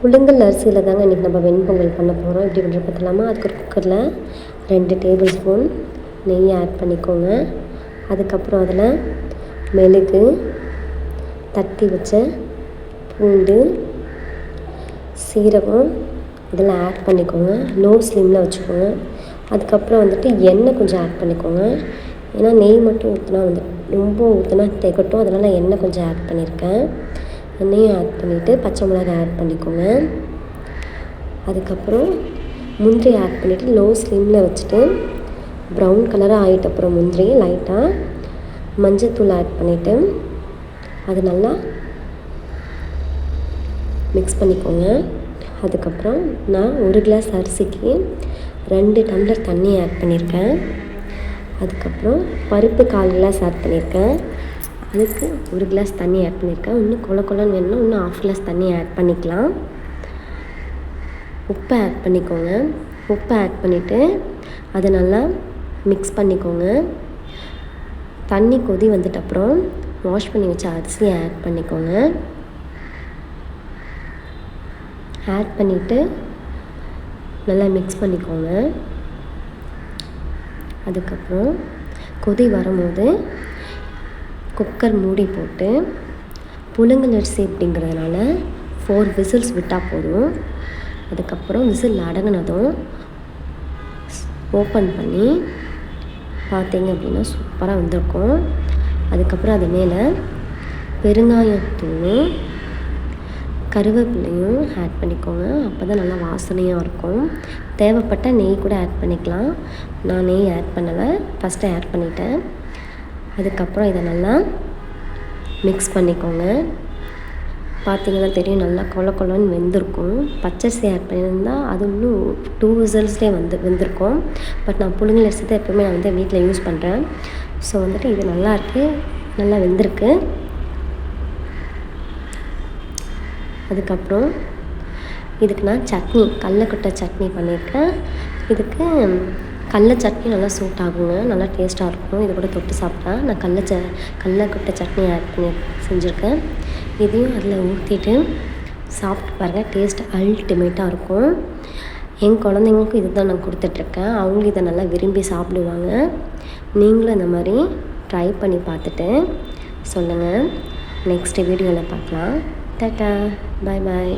புழுங்கல் அரிசியில் தாங்க இன்றைக்கி நம்ம வெண்பொங்கல் பண்ண போகிறோம். எப்படி பண்ணுறது பார்த்துலாமா? அதுக்கு ஒரு குக்கரில் 2 டேபிள் ஸ்பூன் நெய் ஆட் பண்ணிக்கோங்க. அதுக்கப்புறம் அதில் மெழுகு, தட்டி வச்ச பூண்டு, சீரகம் இதெல்லாம் ஆட் பண்ணிக்கோங்க. லோ ஸ்லிமில் வச்சுக்கோங்க. அதுக்கப்புறம் வந்துட்டு எண்ணெய் கொஞ்சம் ஆட் பண்ணிக்கோங்க. ஏன்னா நெய் மட்டும் ஊற்றினா ரொம்ப ஊற்றினா திகட்டும். அதனால் எண்ணெய் கொஞ்சம் ஆட் பண்ணியிருக்கேன். எண்ணெயும் ஆட் பண்ணிவிட்டு பச்சை மிளகாய் ஆட் பண்ணிக்கோங்க. அதுக்கப்புறம் முந்திரி ஆட் பண்ணிவிட்டு லோ ஸ்லிமில் வச்சுட்டு ப்ரௌன் கலராக ஆகிட்ட அப்புறம் முந்திரி லைட்டாக மஞ்சத்தூள் ஆட் பண்ணிவிட்டு அது நல்லா மிக்ஸ் பண்ணிக்கோங்க. அதுக்கப்புறம் நான் 1 கிளாஸ் அரிசிக்கு 2 டம்ளர் தண்ணி ஆட் பண்ணியிருக்கேன். அதுக்கப்புறம் பருப்பு 1/4 கிளாஸ் ஆட் பண்ணியிருக்கேன். அதுக்கு 1 கிளாஸ் தண்ணி ஆட் பண்ணியிருக்கேன். இன்னும் கொலன்னு வேணும்னா இன்னும் 1/2 கிளாஸ் தண்ணி ஆட் பண்ணிக்கலாம். உப்பை ஆட் பண்ணிக்கோங்க. உப்பை ஆட் பண்ணிவிட்டு அதை நல்லா மிக்ஸ் பண்ணிக்கோங்க. தண்ணி கொதி வந்துட்ட அப்புறம் வாஷ் பண்ணி வச்ச அரிசியை ஆட் பண்ணிக்கோங்க. ஆட் பண்ணிவிட்டு நல்லா மிக்ஸ் பண்ணிக்கோங்க. அதுக்கப்புறம் கொதி வரும்போது குக்கர் மூடி போட்டு புழுங்கல் அரிசி அப்படிங்கிறதுனால 4 விசில்ஸ் விட்டால் போதும். அதுக்கப்புறம் விசில் அடங்கினதும் ஓப்பன் பண்ணி பார்த்தீங்க அப்படின்னா சூப்பராக வந்திருக்கும். அதுக்கப்புறம் அது மேலே பெருங்காயத்தூளும் கருவேப்பிலையும் ஆட் பண்ணிக்கோங்க. அப்போ தான் நல்லா வாசனையாக இருக்கும். தேவைப்பட்ட நெய் கூட ஆட் பண்ணிக்கலாம். நான் நெய் ஆட் பண்ணலை, ஃபஸ்ட்டு ஆட் பண்ணிட்டேன். அதுக்கப்புறம் இதை நல்லா மிக்ஸ் பண்ணிக்கோங்க. பார்த்திங்கன்னா தெரியும் நல்லா கொலன்னு வெந்திருக்கும். பச்சரிசி ஆட் பண்ணியிருந்தால் அது இன்னும் 2 விசில்ஸ்லேயே வெந்திருக்கும். பட் நான் புழுங்கல் அரிசி தான் எப்போவுமே நான் வீட்டில் யூஸ் பண்ணுறேன். ஸோ வந்துட்டு இது நல்லாயிருக்கு, நல்லா வெந்திருக்கு. அதுக்கப்புறம் இதுக்கு நான் சட்னி கடலக்கொட்டை சட்னி பண்ணியிருக்கேன். இதுக்கு கடல சட்னி நல்லா சூட் ஆகுங்க, நல்லா டேஸ்ட்டாக இருக்கும். இது கூட தொட்டு சாப்பிட்டா நான் கடலக்கொட்டை சட்னி ஆட் பண்ணி செஞ்சுருக்கேன். இதையும் அதில் ஊற்றிட்டு சாப்பிட்டு பாருங்கள், டேஸ்ட் அல்டிமேட்டாக இருக்கும். என் குழந்தைங்களுக்கும் இது தான் நான் கொடுத்துட்ருக்கேன். அவங்களும் இதை நல்லா விரும்பி சாப்பிடுவாங்க. நீங்களும் இந்த மாதிரி ட்ரை பண்ணி பார்த்துட்டு சொல்லுங்கள். நெக்ஸ்ட் வீடியோவில் பார்க்கலாம். டாட்டா, பாய் பாய்.